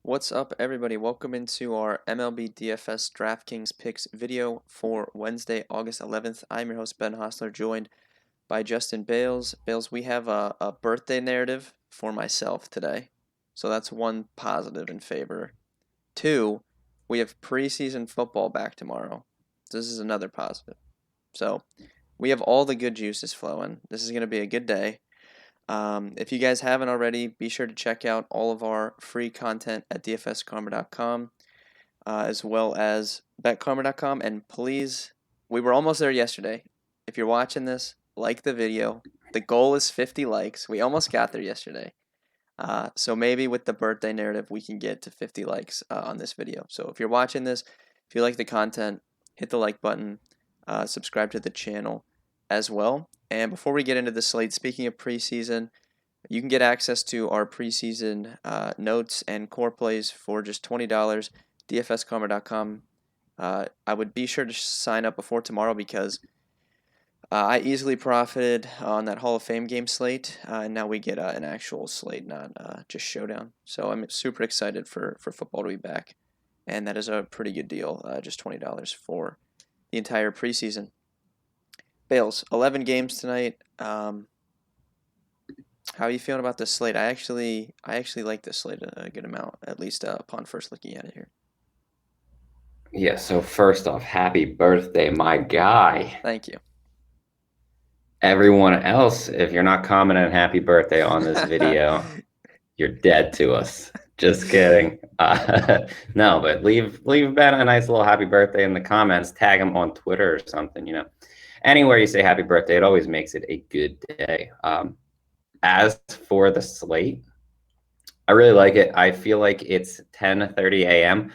What's up, everybody? Welcome into our MLB DFS DraftKings Picks video for Wednesday, August 11th. I'm your host, Ben Hostler, joined by Justin Bales. Bales, we have a birthday narrative for myself today. So that's one positive in favor. Two, we have preseason football back tomorrow. This is another positive. So we have all the good juices flowing. This is going to be a good day. If you guys haven't already, be sure to check out all of our free content at dfskarma.com, as well as betkarma.com. And please, we were almost there yesterday. If you're watching this, like the video. The goal is 50 likes. We almost got there yesterday. So maybe with the birthday narrative, we can get to 50 likes on this video. So if you're watching this, if you like the content, hit the like button, subscribe to the channel as well. And before we get into the slate, speaking of preseason, you can get access to our preseason notes and core plays for just $20, dfskarma.com. I would be sure to sign up before tomorrow because I easily profited on that Hall of Fame game slate, and now we get an actual slate, not just showdown. So I'm super excited for football to be back, and that is a pretty good deal, just $20 for the entire preseason. Bales, 11 games tonight. How are you feeling about this slate? I actually like this slate a good amount, at least upon first looking at it here. Yeah, so first off, happy birthday, my guy. Thank you. Everyone else, if you're not commenting happy birthday on this video, you're dead to us. Just kidding. No, but leave Ben a nice little happy birthday in the comments. Tag him on Twitter or something. Anywhere you say happy birthday, it always makes it a good day. As for the slate, I really like it. I feel like it's 10:30 a.m.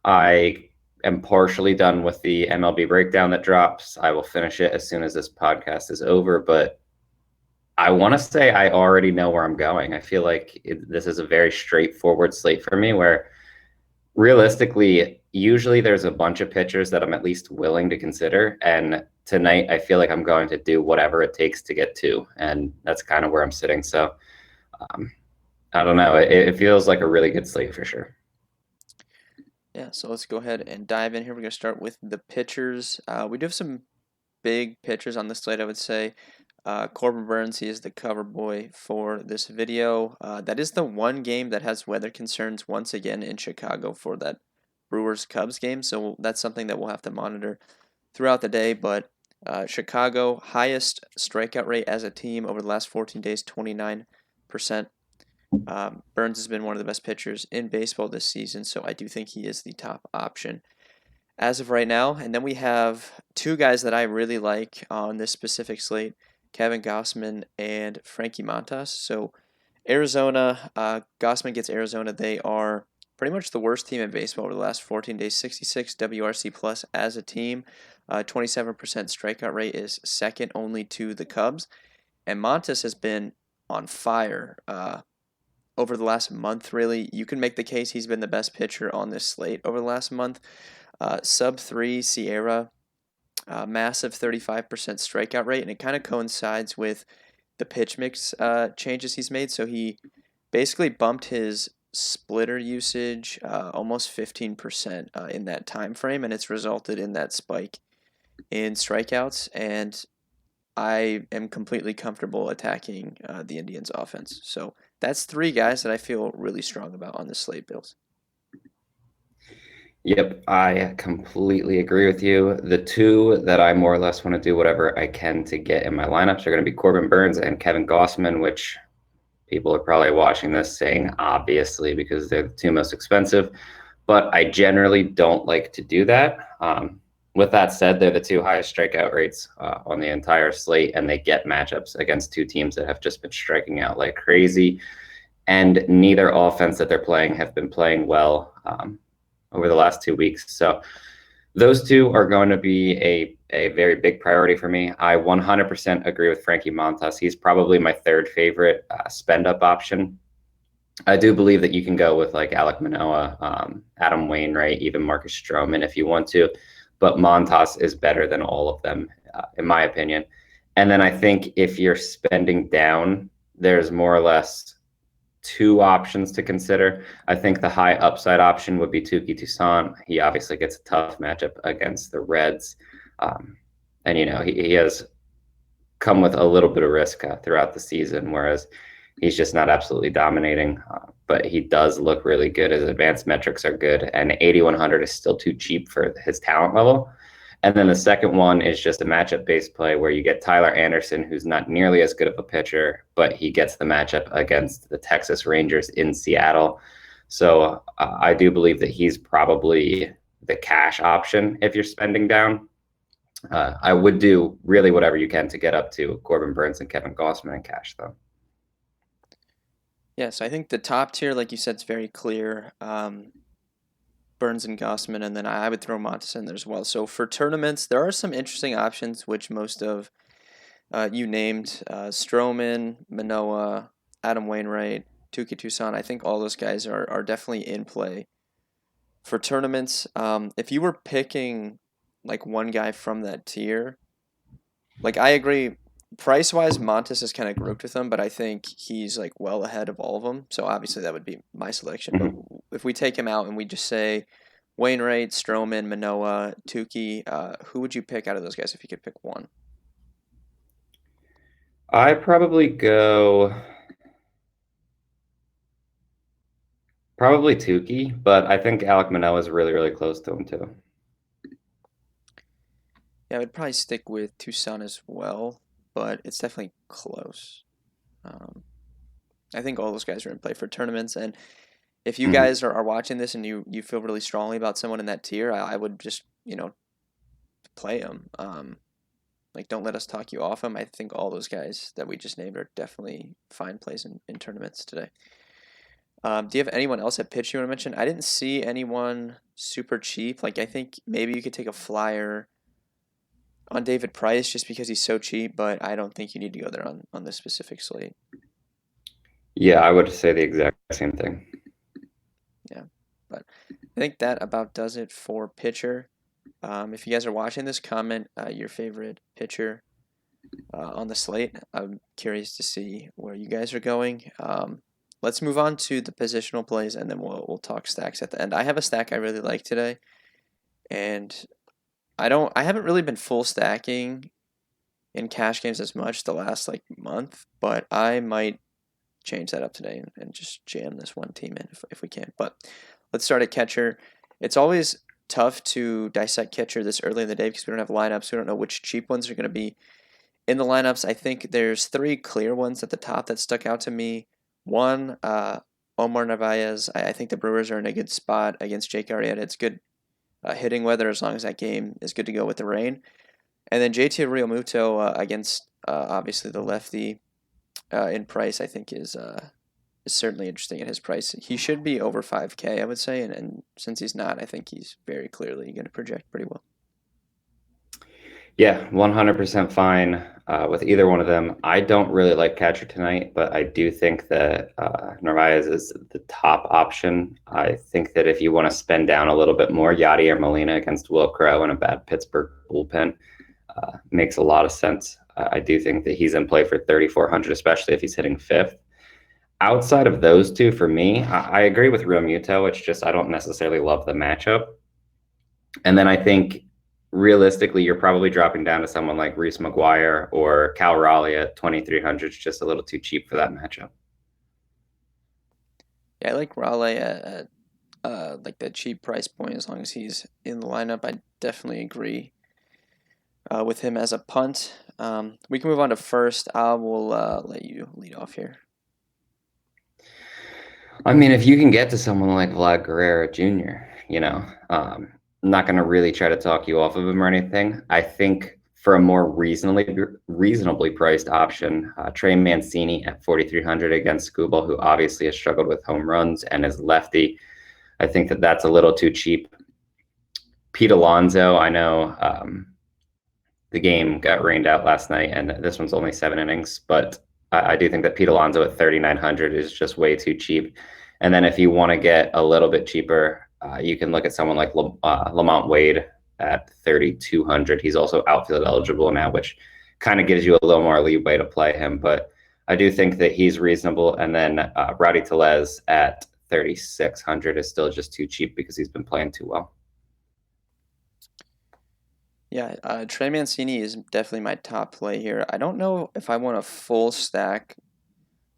I am partially done with the MLB breakdown that drops. I will finish it as soon as this podcast is over, but I want to say I already know where I'm going. I feel like this is a very straightforward slate for me where realistically, usually there's a bunch of pitchers that I'm at least willing to consider. And tonight, I feel like I'm going to do whatever it takes to get to. And that's kind of where I'm sitting. So I don't know. It feels like a really good slate for sure. Yeah, so let's go ahead and dive in here. We're going to start with the pitchers. We do have some big pitchers on the slate, I would say. Corbin Burns, he is the cover boy for this video. That is the one game that has weather concerns once again in Chicago for that Brewers-Cubs game, so that's something that we'll have to monitor throughout the day. But Chicago, highest strikeout rate as a team over the last 14 days, 29%. Burns has been one of the best pitchers in baseball this season, so I do think he is the top option as of right now. And then we have two guys that I really like on this specific slate, Kevin Gossman and Frankie Montas. So Arizona, Gossman gets Arizona. They are pretty much the worst team in baseball over the last 14 days, 66 WRC plus as a team. 27% strikeout rate is second only to the Cubs. And Montas has been on fire over the last month, really. You can make the case he's been the best pitcher on this slate over the last month. Sub 3 Sierra, massive 35% strikeout rate, and it kind of coincides with the pitch mix changes he's made. So he basically bumped his splitter usage almost 15% in that time frame, and it's resulted in that spike in strikeouts. And I am completely comfortable attacking the Indians' offense. So that's three guys that I feel really strong about on the slate, Bills. Yep, I completely agree with you. The two that I more or less want to do whatever I can to get in my lineups are going to be Corbin Burns and Kevin Gossman, which people are probably watching this saying obviously because they're the two most expensive, but I generally don't like to do that. With that said, they're the two highest strikeout rates on the entire slate, and they get matchups against two teams that have just been striking out like crazy, and neither offense that they're playing have been playing well over the last 2 weeks. So those two are going to be a very big priority for me. I 100% agree with Frankie Montas. He's probably my third favorite spend up option. I do believe that you can go with like Alek Manoah, Adam Wainwright, even Marcus Stroman if you want to, but Montas is better than all of them, in my opinion. And then I think if you're spending down, there's more or less two options to consider. I think the high upside option would be Touki Toussaint. He obviously gets a tough matchup against the Reds. And, he has come with a little bit of risk throughout the season, whereas he's just not absolutely dominating. But he does look really good. His advanced metrics are good. And 8,100 is still too cheap for his talent level. And then the second one is just a matchup-based play where you get Tyler Anderson, who's not nearly as good of a pitcher, but he gets the matchup against the Texas Rangers in Seattle. So I do believe that he's probably the cash option if you're spending down. I would do really whatever you can to get up to Corbin Burns and Kevin Gaussman in cash, though. Yeah, so I think the top tier, like you said, is very clear. Burns and Gossman, and then I would throw Montes in there as well. So for tournaments, there are some interesting options, which most of you named. Stroman, Manoah, Adam Wainwright, Touki Toussaint. I think all those guys are definitely in play. For tournaments, if you were picking like one guy from that tier, like I agree, price-wise, Montes is kind of grouped with them, but I think he's like well ahead of all of them. So obviously that would be my selection. Mm-hmm. But if we take him out and we just say Wainwright, Stroman, Manoah, Touki, who would you pick out of those guys if you could pick one? I probably Touki, but I think Alek Manoah is really, really close to him too. Yeah, I would probably stick with Toussaint as well, but it's definitely close. I think all those guys are in play for tournaments, and if you guys are watching this and you feel really strongly about someone in that tier, I would just, play them. Like, don't let us talk you off them. I think all those guys that we just named are definitely fine plays in tournaments today. Do you have anyone else at pitch you want to mention? I didn't see anyone super cheap. Like, I think maybe you could take a flyer on David Price just because he's so cheap, but I don't think you need to go there on this specific slate. Yeah, I would say the exact same thing. Yeah, but I think that about does it for pitcher. If you guys are watching this, comment your favorite pitcher on the slate. I'm curious to see where you guys are going. Let's move on to the positional plays, and then we'll talk stacks at the end. I have a stack I really like today, and I haven't really been full stacking in cash games as much the last like month, but I might change that up today and just jam this one team in if we can. But let's start at catcher. It's always tough to dissect catcher this early in the day because we don't have lineups. We don't know which cheap ones are going to be in the lineups. I think there's three clear ones at the top that stuck out to me. One, Omar Narvaez. I think the Brewers are in a good spot against Jake Arrieta. It's good hitting weather as long as that game is good to go with the rain. And then JT Realmuto against obviously the lefty in price, I think is certainly interesting at his price. He should be over 5K, I would say, and since he's not, I think he's very clearly going to project pretty well. Yeah, 100% fine with either one of them. I don't really like catcher tonight, but I do think that Narvaez is the top option. I think that if you want to spend down a little bit more, Yadier Molina against Will Crowe in a bad Pittsburgh bullpen makes a lot of sense. I do think that he's in play for 3,400, especially if he's hitting fifth. Outside of those two, for me, I agree with Realmuto. It's just I don't necessarily love the matchup. And then I think realistically, you're probably dropping down to someone like Reese McGuire or Cal Raleigh at 2,300. It's just a little too cheap for that matchup. Yeah, I like Raleigh at like that cheap price point as long as he's in the lineup. I definitely agree with him as a punt. We can move on to first. I will let you lead off here. I mean, if you can get to someone like Vlad Guerrero Jr., I'm not going to really try to talk you off of him or anything. I think for a more reasonably priced option, Trey Mancini at 4,300 against Skubal, who obviously has struggled with home runs and is lefty. I think that that's a little too cheap. Pete Alonso, I know the game got rained out last night, and this one's only 7 innings, but I do think that Pete Alonso at 3,900 is just way too cheap. And then if you want to get a little bit cheaper, you can look at someone like Lamont Wade at 3,200. He's also outfield eligible now, which kind of gives you a little more leeway to play him. But I do think that he's reasonable. And then Rowdy Tellez at 3,600 is still just too cheap because he's been playing too well. Yeah, Trey Mancini is definitely my top play here. I don't know if I want a full stack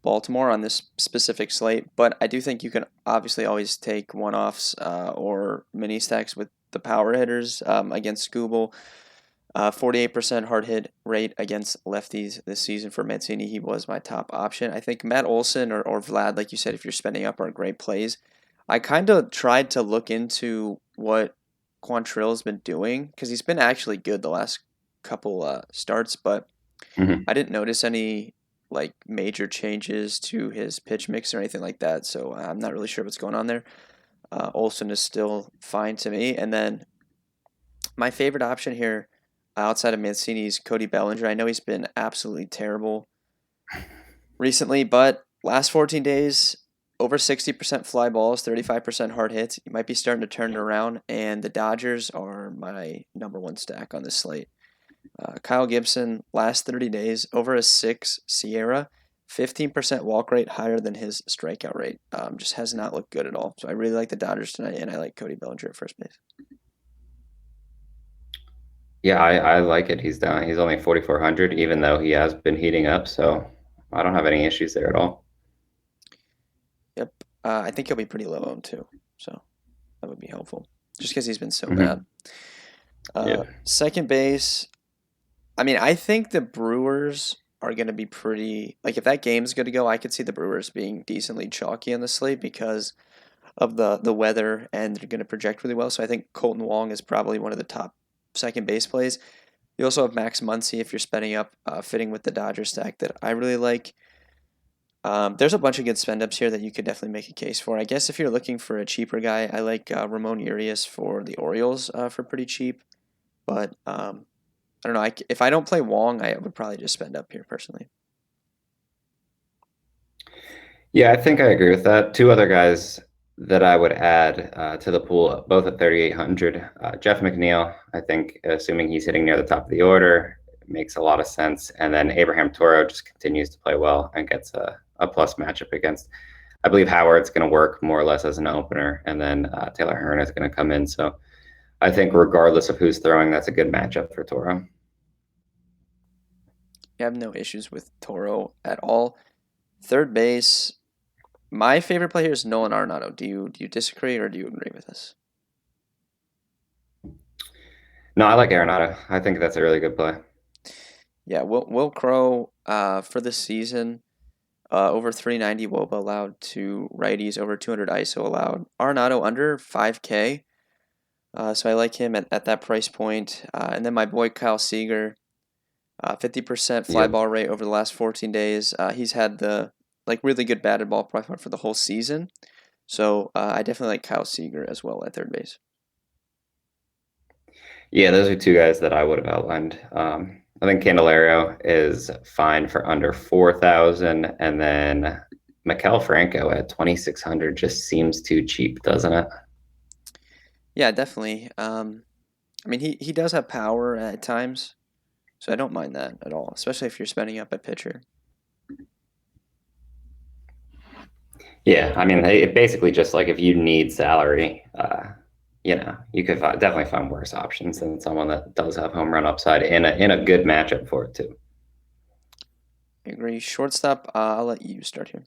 Baltimore on this specific slate, but I do think you can obviously always take one-offs or mini stacks with the power hitters against Scooble. 48% hard hit rate against lefties this season for Mancini. He was my top option. I think Matt Olson or Vlad, like you said, if you're spending up, are great plays. I kind of tried to look into what Quantrill's been doing because he's been actually good the last couple starts, but Mm-hmm. I didn't notice any like major changes to his pitch mix or anything like that. So I'm not really sure what's going on there. Olson is still fine to me, and then my favorite option here, outside of Mancini, is Cody Bellinger. I know he's been absolutely terrible recently, but last 14 days, over 60% fly balls, 35% hard hits. You might be starting to turn it around, and the Dodgers are my number one stack on this slate. Kyle Gibson, last 30 days, over a 6 Sierra, 15% walk rate, higher than his strikeout rate. Just has not looked good at all. So I really like the Dodgers tonight, and I like Cody Bellinger at first base. Yeah, I like it. He's down. He's only 4,400, even though he has been heating up. So I don't have any issues there at all. Yep. I think he'll be pretty low owned too. So that would be helpful. Just because he's been so Mm-hmm. bad. Yeah. Second base, I mean, I think the Brewers are going to be pretty. Like, if that game's going to go, I could see the Brewers being decently chalky on the slate because of the weather, and they're going to project really well. So I think Colton Wong is probably one of the top second base plays. You also have Max Muncy if you're spending up, fitting with the Dodgers stack that I really like. There's a bunch of good spend ups here that you could definitely make a case for. I guess if you're looking for a cheaper guy, I like Ramon Urias for the Orioles for pretty cheap. But I don't know. If I don't play Wong, I would probably just spend up here personally. Yeah, I think I agree with that. Two other guys that I would add to the pool, both at 3,800. Jeff McNeil, I think, assuming he's hitting near the top of the order, makes a lot of sense. And then Abraham Toro just continues to play well and gets a plus matchup against. I believe Howard's going to work more or less as an opener, and then Taylor Hearn is going to come in. So I think regardless of who's throwing, that's a good matchup for Toro. I have no issues with Toro at all. Third base, my favorite player is Nolan Arenado. Do you disagree or do you agree with this? No, I like Arenado. I think that's a really good play. Yeah, Will Crow for the season, over 390 WOBA allowed to righties, over 200 ISO allowed. Arenado under 5K, so I like him at that price point. And then my boy Kyle Seager, 50% fly Yep. ball rate over the last 14 days. He's had the like really good batted ball profile for the whole season. So I definitely like Kyle Seager as well at third base. Yeah, those are two guys that I would have outlined. I think Candelario is fine for under 4,000, and then Maikel Franco at 2,600 just seems too cheap, doesn't it? Yeah, definitely. I mean, he does have power at times, so I don't mind that at all, especially if you're spending up at pitcher. Yeah, I mean, it basically just like if you need salary, you could definitely find worse options than someone that does have home run upside in a good matchup for it too. I agree. Shortstop, I'll let you start here.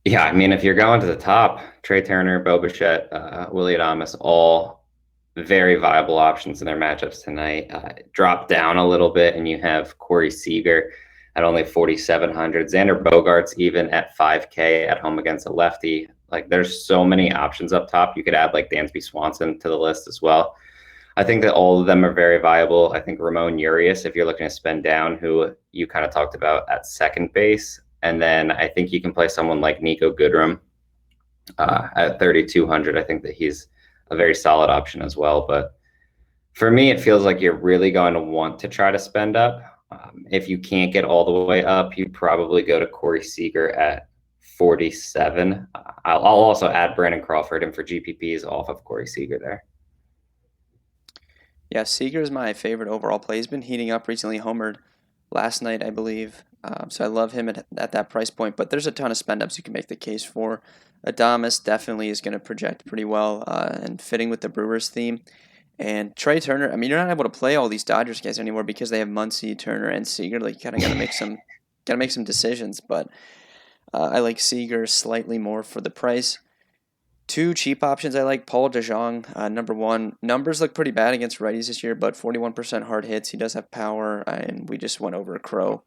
Yeah, I mean, if you're going to the top, Trey Turner, Bo Bichette, Willie Adames, all very viable options in their matchups tonight. Drop down a little bit, and you have Corey Seager at only 4,700. Xander Bogarts even at 5K at home against a lefty. Like, there's so many options up top. You could add like Dansby Swanson to the list as well. I think that all of them are very viable. I think Ramon Urias, if you're looking to spend down, who you kind of talked about at second base. And then I think you can play someone like Nico Goodrum at 3,200. I think that he's a very solid option as well. But for me, it feels like you're really going to want to try to spend up. If you can't get all the way up, you probably go to Corey Seager at 47. I'll also add Brandon Crawford in for GPPs off of Corey Seager there. Yeah, Seager is my favorite overall play. He's been heating up recently. Homered last night, I believe. So I love him at that price point. But there's a ton of spend ups you can make the case for. Adames definitely is going to project pretty well and fitting with the Brewers theme. And Trey Turner, I mean, you're not able to play all these Dodgers guys anymore because they have Muncy, Turner, and Seager. Like, you kind of got to make some decisions. But I like Seager slightly more for the price. Two cheap options I like. Paul DeJong, number one. Numbers look pretty bad against righties this year, but 41% hard hits. He does have power, and we just went over Crow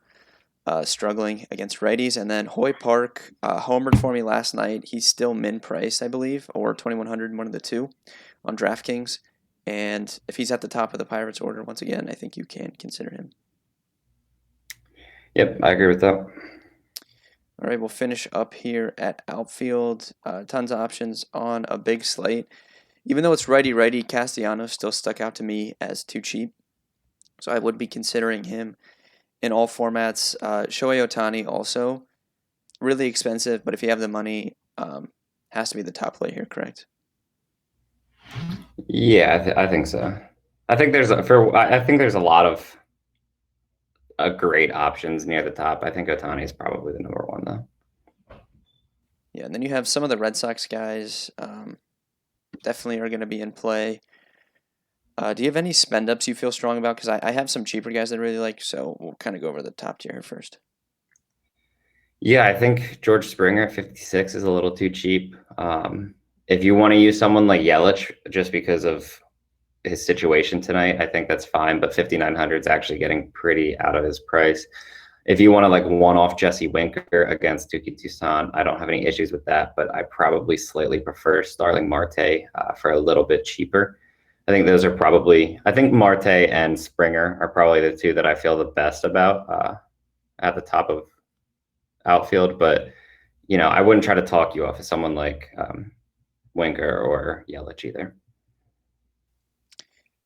struggling against righties. And then Hoy Park homered for me last night. He's still min price, I believe, or 2,100, one of the two on DraftKings. And if he's at the top of the Pirates order, once again, I think you can consider him. Yep, I agree with that. All right, we'll finish up here at Outfield. Tons of options on a big slate. Even though it's righty-righty, Castellanos still stuck out to me as too cheap. So I would be considering him in all formats. Shohei Ohtani also really expensive, but if you have the money, has to be the top play here, correct? Yeah, I think so. I think there's a lot of great options near the top. I think Ohtani is probably the number one though. Yeah, and then you have some of the Red Sox guys definitely are going to be in play. Do you have any spend ups you feel strong about? Because I have some cheaper guys that I really like, so we'll kind of go over the top tier here first. Yeah, I think George Springer at 56 is a little too cheap. If you want to use someone like Yelich just because of his situation tonight, I think that's fine. But 5,900 is actually getting pretty out of his price. If you want to like one-off Jesse Winker against Tuki Toussaint, I don't have any issues with that. But I probably slightly prefer Starling Marte for a little bit cheaper. I think those are probably. I think Marte and Springer are probably the two that I feel the best about at the top of outfield. But I wouldn't try to talk you off of someone like Winker or Yelich either.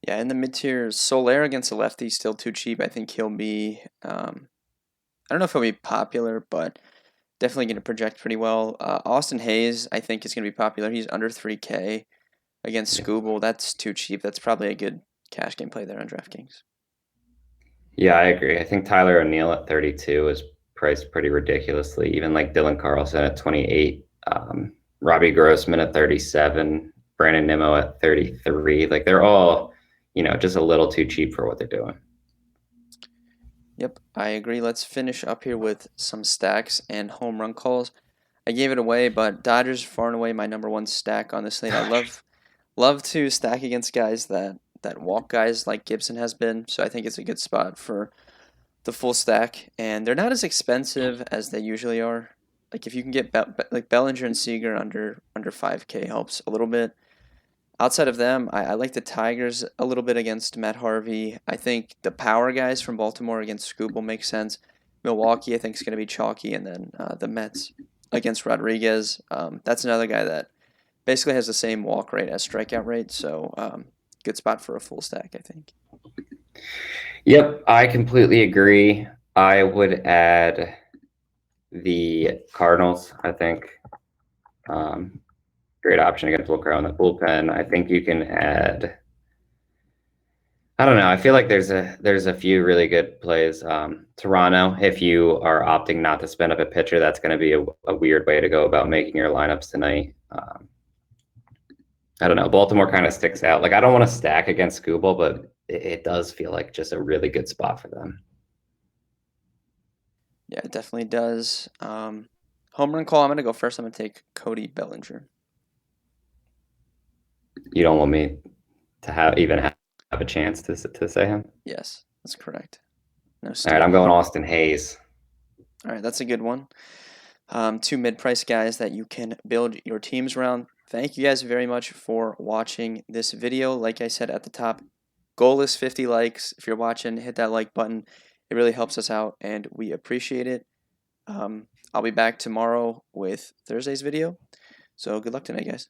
Yeah, in the mid tier, Soler against a lefty still too cheap. I think he'll be. I don't know if he'll be popular, but definitely going to project pretty well. Austin Hayes, I think, is going to be popular. He's under 3K against Yeah. Scooble. That's too cheap. That's probably a good cash game play there on DraftKings. Yeah, I agree. I think Tyler O'Neill at 32 is priced pretty ridiculously. Even like Dylan Carlson at 28, Robbie Grossman at 37, Brandon Nimmo at 33. Like they're all, just a little too cheap for what they're doing. Yep, I agree. Let's finish up here with some stacks and home run calls. I gave it away, but Dodgers far and away my number one stack on this slate. I love to stack against guys that walk guys like Gibson has been. So I think it's a good spot for the full stack, and they're not as expensive as they usually are. Like if you can get like Bellinger and Seager under 5K helps a little bit. Outside of them, I like the Tigers a little bit against Matt Harvey. I think the power guys from Baltimore against Scoop will make sense. Milwaukee, I think, is going to be chalky. And then the Mets against Rodriguez. That's another guy that basically has the same walk rate as strikeout rate. So good spot for a full stack, I think. Yep, I completely agree. I would add the Cardinals, I think. Great option against Will Crow in the bullpen. I think you can add. I don't know. I feel like there's a few really good plays. Toronto, if you are opting not to spend up a pitcher, that's going to be a weird way to go about making your lineups tonight. I don't know. Baltimore kind of sticks out. Like I don't want to stack against Scooble, but it does feel like just a really good spot for them. Yeah, it definitely does. Home run call. I'm going to go first. I'm going to take Cody Bellinger. You don't want me to have a chance to say him? Yes, that's correct. No All right, I'm going Austin Hayes. All right, that's a good one. Two mid-price guys that you can build your teams around. Thank you guys very much for watching this video. Like I said at the top, goal is 50 likes. If you're watching, hit that like button. It really helps us out, and we appreciate it. I'll be back tomorrow with Thursday's video. So good luck tonight, guys.